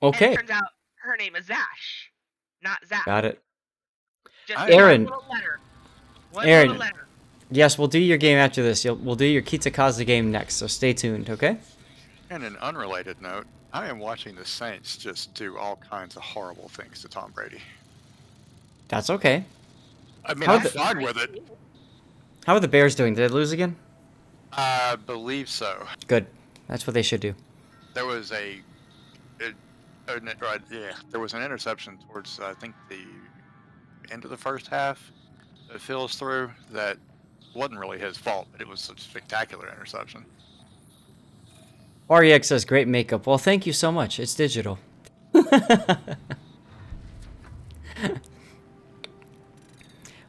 And it Okay, turns out her name is Zash, not Zap. got it. Just one Aaron, little letter. One little Aaron, letter. yes, we'll do your game after this. We'll do your Kitakaze game next, so stay tuned, okay? And an unrelated note, I am watching the Saints just do all kinds of horrible things to Tom Brady. That's okay. I mean, How I'm the- fine with it. How are the Bears doing? Did they lose again? I believe so. Good. That's what they should do. There was there was an interception towards I think the end of the first half that Phil's threw that wasn't really his fault, but it was a spectacular interception. REX says great makeup. Well, thank you so much. It's digital.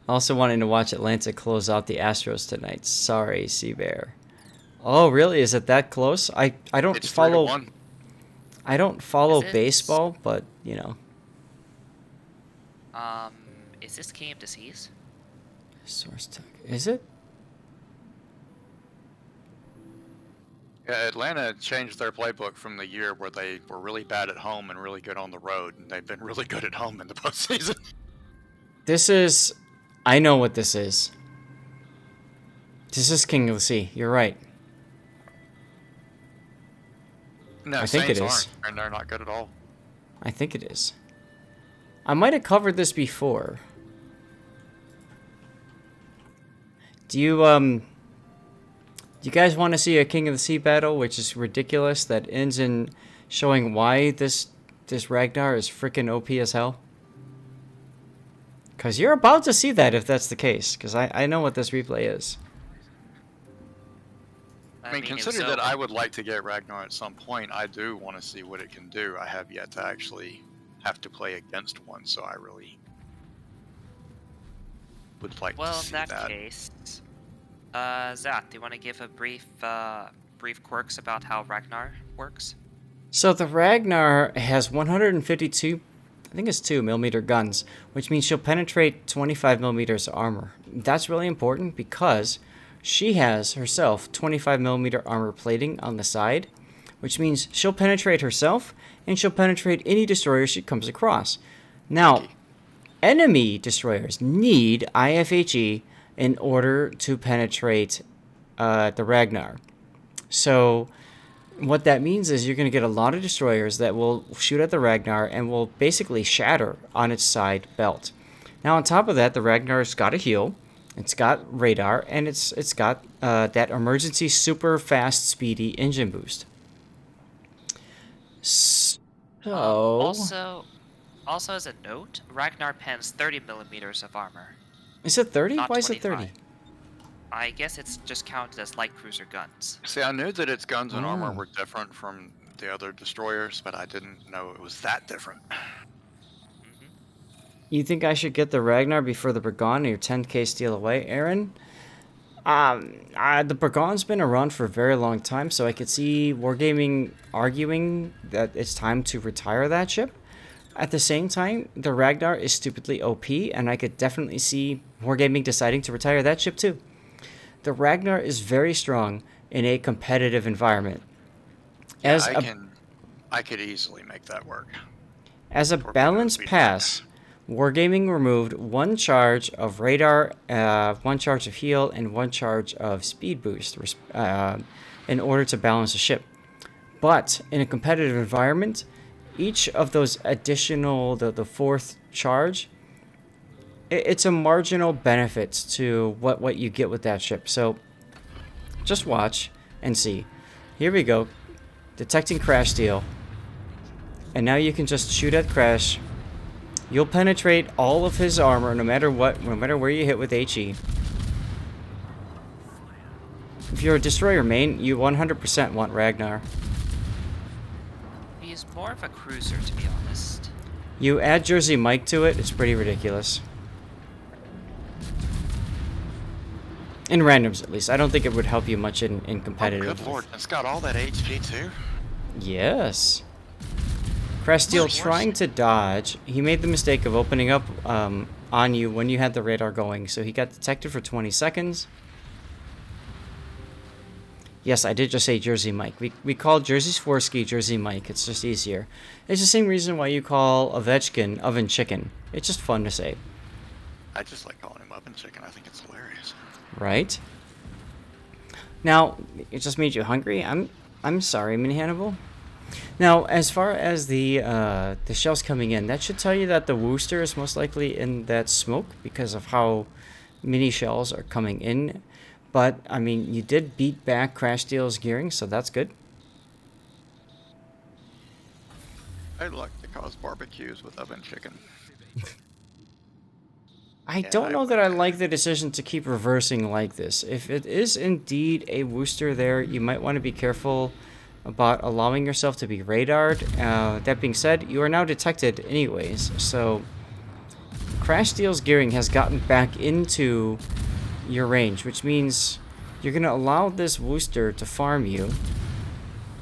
Also wanting to watch Atlanta close out the Astros tonight. Sorry, Seabear. Oh, really? Is it that close? I don't It's follow 3-1. I don't follow Is it? baseball, but you know. Is this King of Disease? Source tech. Is it? Yeah, Atlanta changed their playbook from the year where they were really bad at home and really good on the road, and they've been really good at home in the postseason. This is I know what this is. This is King of the Sea. You're right. No, I think Saints it is. aren't, and they're not good at all. I think it is. I might have covered this before. Do you guys want to see a King of the Sea battle, which is ridiculous, that ends in showing why this Ragnar is freaking OP as hell? Because you're about to see that if that's the case, because I know what this replay is. I mean, consider that I would like to get Ragnar at some point. I do want to see what it can do. I have yet to actually have to play against one, so I really would like to see Well, in that case, Zach, do you want to give a brief quirks about how Ragnar works? So the Ragnar has 152, I think it's 2 millimeter guns, which means she'll penetrate 25 millimeters armor. That's really important because she has herself 25 millimeter armor plating on the side, which means she'll penetrate herself and she'll penetrate any destroyer she comes across. Now, enemy destroyers need IFHE in order to penetrate the Ragnar. So what that means is you're going to get a lot of destroyers that will shoot at the Ragnar and will basically shatter on its side belt. Now on top of that, the Ragnar's got a heal, it's got radar, and it's got that emergency super fast speedy engine boost. So Also as a note, Ragnar pens 30 millimeters of armor. Is it 30? Not Why is it 25. 30? I guess it's just counted as light cruiser guns. See, I knew that its guns and armor Oh. were different from the other destroyers, but I didn't know it was that different. You think I should get the Ragnar before the Burgon, or your 10k steal away, Aaron? The Burgon's been around for a very long time, so I could see Wargaming arguing that it's time to retire that ship. At the same time, the Ragnar is stupidly OP, and I could definitely see Wargaming deciding to retire that ship too. The Ragnar is very strong in a competitive environment. I could easily make that work. As a balanced pass, Wargaming removed 1 charge of radar, 1 charge of heal, and 1 charge of speed boost in order to balance the ship. But in a competitive environment, each of those additional, the 4th charge, it's a marginal benefit to what you get with that ship. So just watch and see. Here we go. Detecting crash steal. And now you can just shoot at crash. You'll penetrate all of his armor no matter what, no matter where you hit with HE. If you're a destroyer main, you 100% want Ragnar. He's more of a cruiser, to be honest. You add Jersey Mike to it, it's pretty ridiculous. In randoms, at least. I don't think it would help you much in competitive. Oh, good lord, it's got all that HP too? Yes. Crash Steal trying to dodge. He made the mistake of opening up on you when you had the radar going, so he got detected for 20 seconds. Yes, I did just say Jersey Mike. We call Jersey Sworsky Jersey Mike. It's just easier. It's the same reason why you call Ovechkin Oven Chicken. It's just fun to say. I just like calling him Oven Chicken. I think it's hilarious. Right? Now, it just made you hungry? I'm sorry, Mini Hannibal. Now, as far as the shells coming in, that should tell you that the Worcester is most likely in that smoke because of how many shells are coming in. But, I mean, you did beat back Crash Steel's gearing, so that's good. I'd like to cause barbecues with Oven Chicken. I Yeah, don't I know that would. I like the decision to keep reversing like this. If it is indeed a Worcester there, you might want to be careful about allowing yourself to be radared. That being said, you are now detected anyways, so Crash Steel's gearing has gotten back into your range, which means you're going to allow this Worcester to farm you.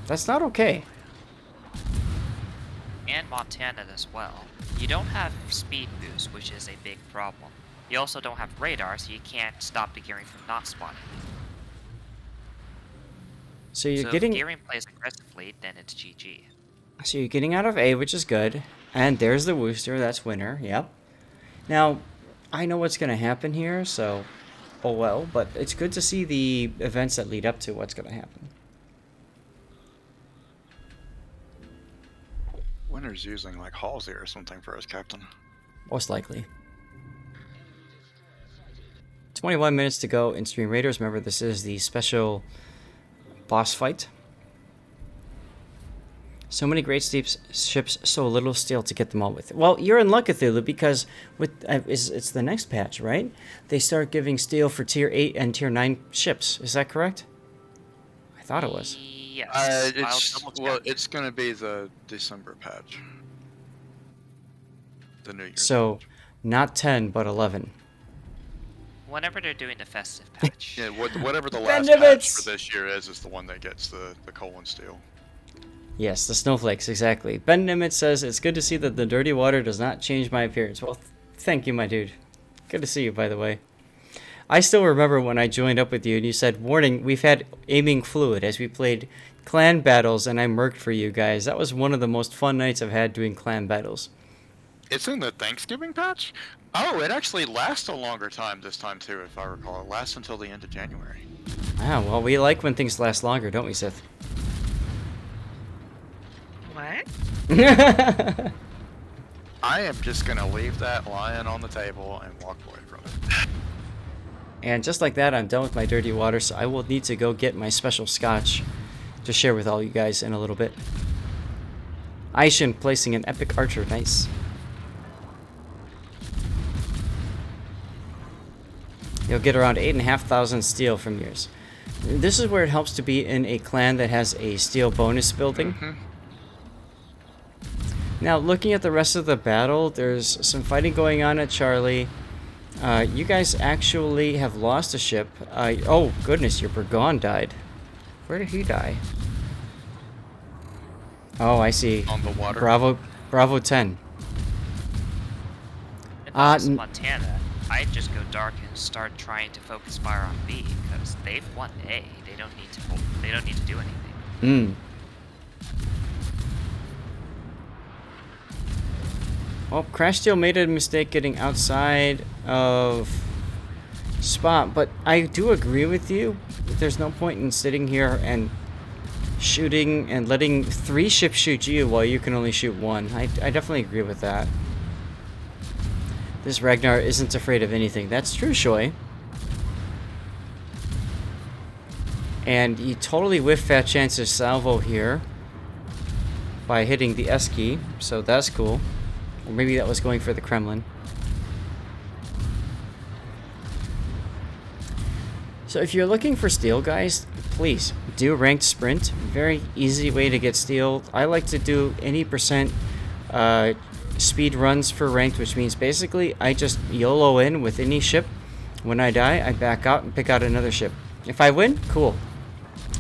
That's not okay. And Montana as well. You don't have speed boost, which is a big problem. You also don't have radar, so you can't stop the gearing from not spotting. So you're So getting if gearing plays aggressively, then it's GG. So you're getting out of A, which is good. And there's the Worcester, that's winner, yep. Now, I know what's going to happen here, so oh well, but it's good to see the events that lead up to what's going to happen. Winter's using like Halsey or something for his captain. Most likely. 21 minutes to go in Stream Raiders. Remember, this is the special boss fight. So many great ships, so little steel to get them all with. Well, you're in luck, Cthulhu, because with it's the next patch, right? They start giving steel for Tier 8 and Tier 9 ships. Is that correct? I thought it was. Yes. I'll double check. It's gonna be the December patch. The New Year's So, patch. not 10, but 11. Whenever they're doing the festive patch. Yeah, whatever the Ben last patch Nimitz! for this year is the one that gets the coal and steel. Yes, the snowflakes, exactly. Ben Nimitz says, it's good to see that the dirty water does not change my appearance. Well, thank you, my dude. Good to see you, by the way. I still remember when I joined up with you and you said, warning, we've had aiming fluid as we played clan battles and I murked for you guys. That was one of the most fun nights I've had doing clan battles. It's in the Thanksgiving patch? Oh, it actually lasts a longer time this time too, if I recall. It lasts until the end of January. Ah, well, we like when things last longer, don't we, Sith? What? I am just gonna leave that lying on the table and walk away from it. And just like that, I'm done with my dirty water, so I will need to go get my special scotch to share with all you guys in a little bit. Aishin placing an epic archer, nice. You'll get around 8,500 steel from yours. This is where it helps to be in a clan that has a steel bonus building. Mhm. Now, looking at the rest of the battle, there's some fighting going on at Charlie. You guys actually have lost a ship. Oh, goodness, your Burgon died. Where did he die? Oh, I see. On the water. Bravo 10. If I was Montana, I'd just go dark and start trying to focus fire on B because they've won A. They don't need to. They don't need to do anything. Well, Crash Steel made a mistake getting outside of spot, but I do agree with you. There's no point in sitting here and shooting and letting 3 ships shoot you while you can only shoot 1. I definitely agree with that. This Ragnar isn't afraid of anything. That's true, Shoy. And you totally whiff Fat Chance's salvo here by hitting the S key, so that's cool. Or maybe that was going for the Kremlin. So if you're looking for steel, guys, please do ranked sprint. Very easy way to get steel. I like to do any percent speed runs for ranked, which means basically I just YOLO in with any ship. When I die, I back out and pick out another ship. If I win, cool.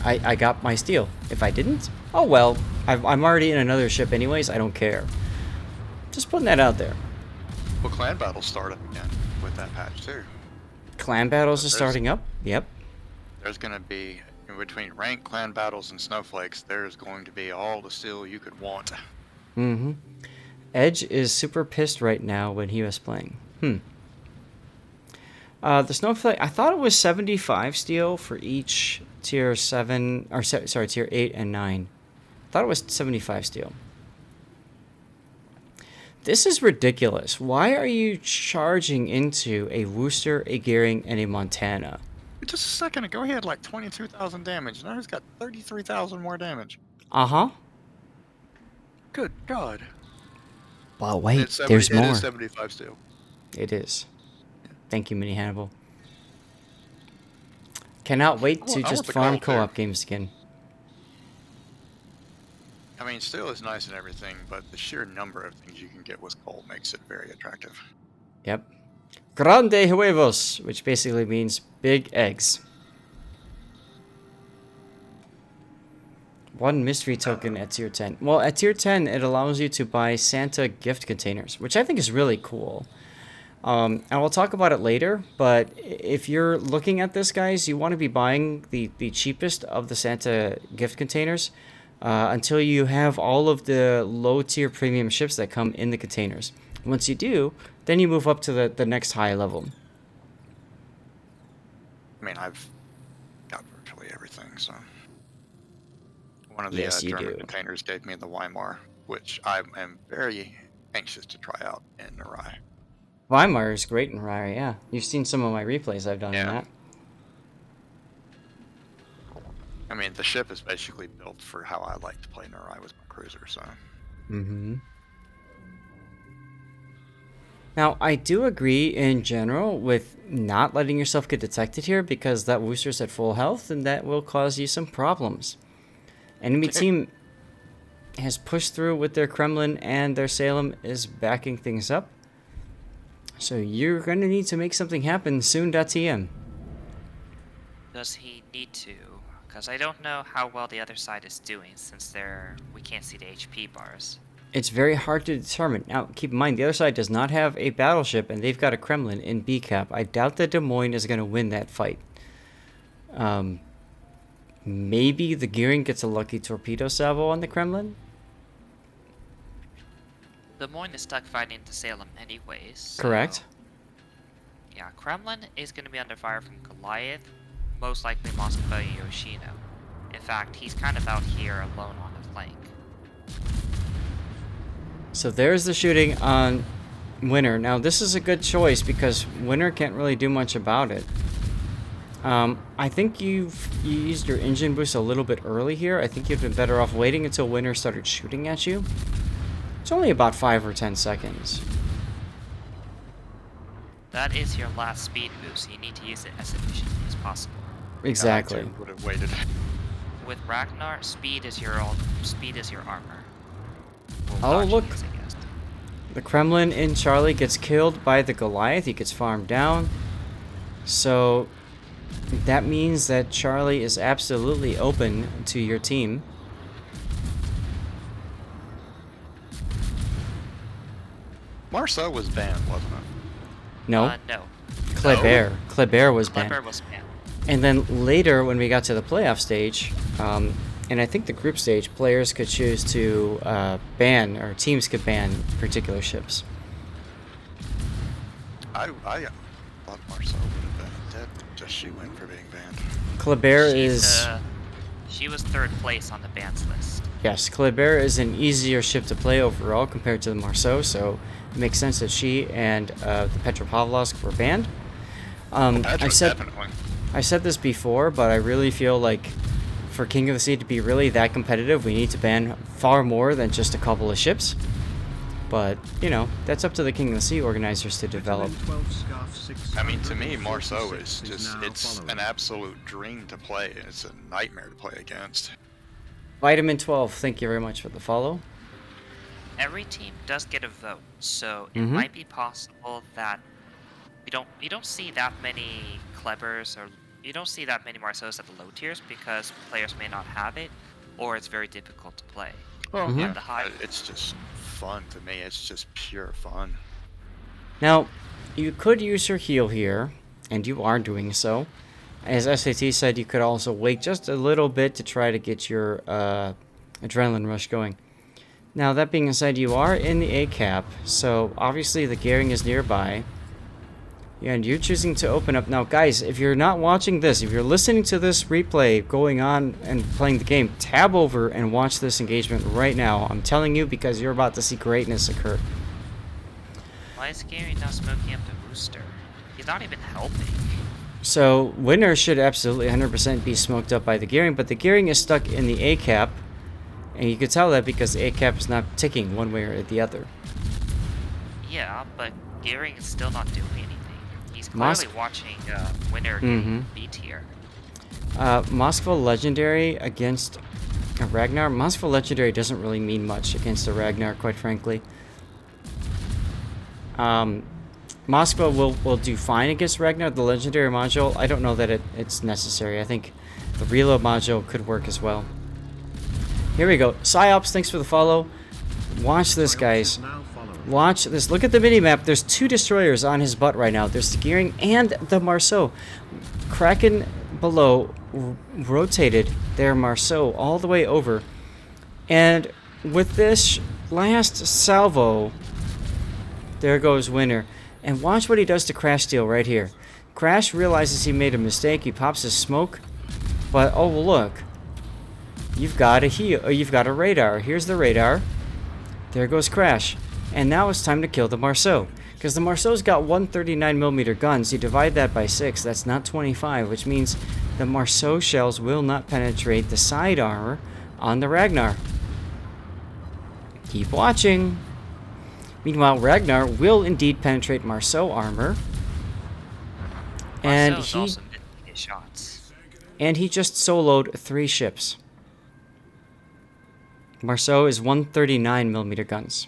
I got my steel. If I didn't, oh well. I'm already in another ship anyways. I don't care. Just putting that out there. Well, clan battles start up again with that patch too. Clan battles are starting up. Yep. There's gonna be In between rank, clan battles, and snowflakes, there's going to be all the steel you could want. Mm-hmm. Edge is super pissed right now when he was playing. The snowflake, I thought it was 75 steel for each tier 7, or sorry, tier 8 and 9. I thought it was 75 steel. This is ridiculous. Why are you charging into a Worcester, a Gearing, and a Montana? Just a second ago, he had like 22,000 damage. Now he's got 33,000 more damage. Uh-huh. Good God. Well, wait, It there's more. It is 75 steel. It is. Thank you, Mini Hannibal. Cannot wait to I want just the farm gold there. co-op games again. I mean, steel is nice and everything, but the sheer number of things you can get with coal makes it very attractive. Yep. Grande huevos, which basically means big eggs. 1 mystery token at tier 10. Well, at tier 10, it allows you to buy Santa gift containers, which I think is really cool. And we'll talk about it later, but if you're looking at this, guys, you want to be buying the cheapest of the Santa gift containers until you have all of the low-tier premium ships that come in the containers. Once you do, then you move up to the next high level. I mean, I've got virtually everything, so... One of the Yes, you German do. containers gave me the Weimar, which I am very anxious to try out in Narai. Weimar is great in Rari, yeah. You've seen some of my replays I've done in Yeah. that. I mean, the ship is basically built for how I like to play Narai with my cruiser, so... Mm-hmm. Now, I do agree in general with not letting yourself get detected here because that Worcester's at full health and that will cause you some problems. Enemy team has pushed through with their Kremlin and their Salem is backing things up. So you're going to need to make something happen soon.tm. Does he need to? Because I don't know how well the other side is doing since we can't see the HP bars. It's very hard to determine. Now, keep in mind, the other side does not have a battleship, and they've got a Kremlin in B cap. I doubt that Des Moines is going to win that fight. Maybe the Gearing gets a lucky torpedo salvo on the Kremlin? Des Moines is stuck fighting the Salem anyways. So, Correct. yeah, Kremlin is going to be under fire from Goliath, most likely Moscow Yoshino. In fact, he's kind of out here alone on the flank. So there's the shooting on Winner. Now, this is a good choice because Winner can't really do much about it. I think you used your engine boost a little bit early here. I think you'd been better off waiting until Winner started shooting at you. It's only about 5 or 10 seconds. That is your last speed boost, so you need to use it as efficiently as possible. Exactly. I would have waited. With Ragnar, speed is your armor. Oh, dodging look. is, I guess. The Kremlin in Charlie gets killed by the Goliath. He gets farmed down. So that means that Charlie is absolutely open to your team. Marceau was banned, wasn't it? No, No. Kleber. Kleber was banned. Kleber was banned. And then later, when we got to the playoff stage, and I think the group stage, players could choose to ban, or teams could ban particular ships. I thought Marceau would have been dead, just she went for being banned. Kleber is... She was 3rd place on the bans list. Yes, Kleber is an easier ship to play overall compared to the Marceau, so it makes sense that she and the Petropavlovsk were banned. I've said this before, but I really feel like for King of the Sea to be really that competitive, we need to ban far more than just a couple of ships. But, you know, that's up to the King of the Sea organizers to develop. I mean, to me, Marceau is just, it's an absolute dream to play. It's a nightmare to play against. Vitamin 12, thank you very much for the follow. Every team does get a vote, so it might be possible that you don't see that many Klebers or you don't see that many Marceaus at the low tiers because players may not have it, or it's very difficult to play. Well, At the high, it's just fun to me. It's just pure fun. Now, you could use your heal here, and you are doing so. As SAT said, you could also wait just a little bit to try to get your adrenaline rush going. Now, that being said, you are in the A cap, so obviously the gearing is nearby. And you're choosing to open up. Now, guys, if you're not watching this, if you're listening to this replay going on and playing the game, tab over and watch this engagement right now. I'm telling you, because you're about to see greatness occur. Why is Gary not smoking up the Worcester? He's not even helping. So, winner should absolutely 100% be smoked up by the gearing, but the gearing is stuck in the A cap. And you can tell that because the A cap is not ticking one way or the other. Yeah, but Gearing is still not doing anything. He's clearly watching winner B tier. Moskva Legendary against a Ragnar. Moskva Legendary doesn't really mean much against a Ragnar, quite frankly. Moskva will do fine against Ragnar. The Legendary module, I don't know that it's necessary. I think the reload module could work as well. Here we go. Psyops, thanks for the follow. Watch this, guys. Watch this. Look at the minimap. There's 2 destroyers on his butt right now. There's the Gearing and the Marceau. Kraken below rotated their Marceau all the way over. And with this last salvo, there goes winner. And watch what he does to Crash Steel right here. Crash realizes he made a mistake. He pops his smoke. But, oh, look. You've got a radar. Here's the radar. There goes Crash. And now it's time to kill the Marceau. Because the Marceau's got 139mm guns. You divide that by 6, that's not 25, which means the Marceau shells will not penetrate the side armor on the Ragnar. Keep watching. Meanwhile, Ragnar will indeed penetrate Marceau armor. And Marceau's also missing his shots. And he just soloed 3 ships. Marceau is 139mm guns.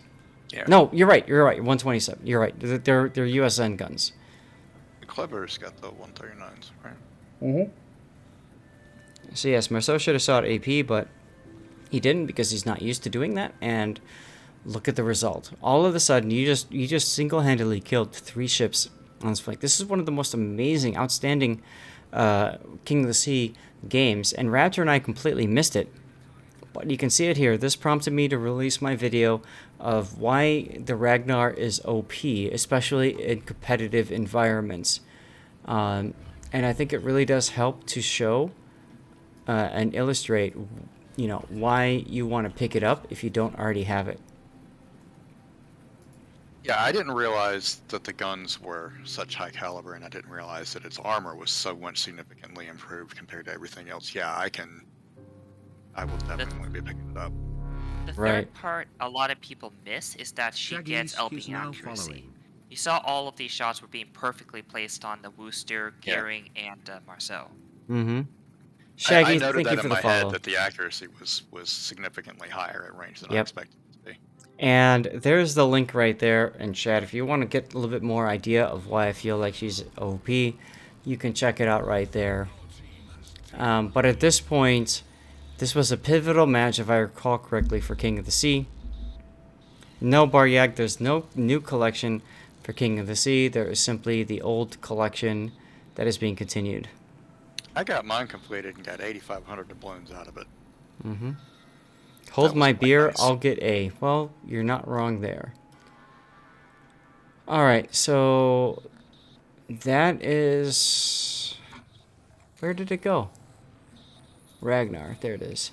Yeah. No, you're right. 127. You're right. They're USN guns. The Clever's got the 139s, right? Mm-hmm. So yes, Marceau should have sought AP, but he didn't because he's not used to doing that. And look at the result. All of a sudden, you just single-handedly killed 3 ships on this flank. This is one of the most amazing, outstanding King of the Sea games, and Raptor and I completely missed it. But you can see it here. This prompted me to release my video of why the Ragnar is OP, especially in competitive environments. And I think it really does help to show and illustrate, why you want to pick it up if you don't already have it. Yeah, I didn't realize that the guns were such high caliber, and I didn't realize that its armor was so much significantly improved compared to everything else. Yeah, I will definitely be picking it up. The third part a lot of people miss is that she gets LB accuracy. You saw all of these shots were being perfectly placed on the Worcester, Gearing, and Marceau. Mm-hmm. Shaggy, I noted thank you that for in the my follow. head that the accuracy was significantly higher at range than I expected it to be. And there's the link right there in chat. If you want to get a little bit more idea of why I feel like she's OP, you can check it out right there. But at this point, this was a pivotal match, if I recall correctly, for King of the Sea. No Baryag, there's no new collection for King of the Sea. There is simply the old collection that is being continued. I got mine completed and got 8,500 doubloons out of it. Mm-hmm. Hold my beer, nice. I'll get A. Well, you're not wrong there. Alright, so that is... Where did it go? Ragnar, there it is.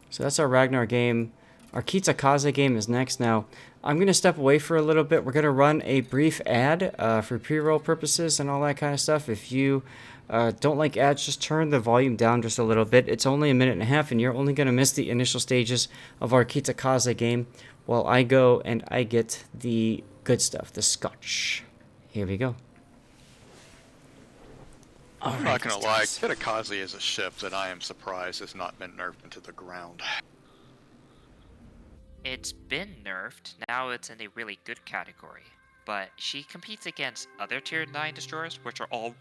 So that's our Ragnar game. Our Kitsakaze game is next. Now, I'm going to step away for a little bit. We're going to run a brief ad for pre-roll purposes and all that kind of stuff. If you don't like ads, just turn the volume down just a little bit. It's only a minute and a half, and you're only going to miss the initial stages of our Kitsakaze game while I go and I get the good stuff, the scotch. Here we go. I'm not going to lie, Kitakaze is a ship that I am surprised has not been nerfed into the ground. It's been nerfed, now it's in a really good category. But she competes against other tier 9 destroyers, which are all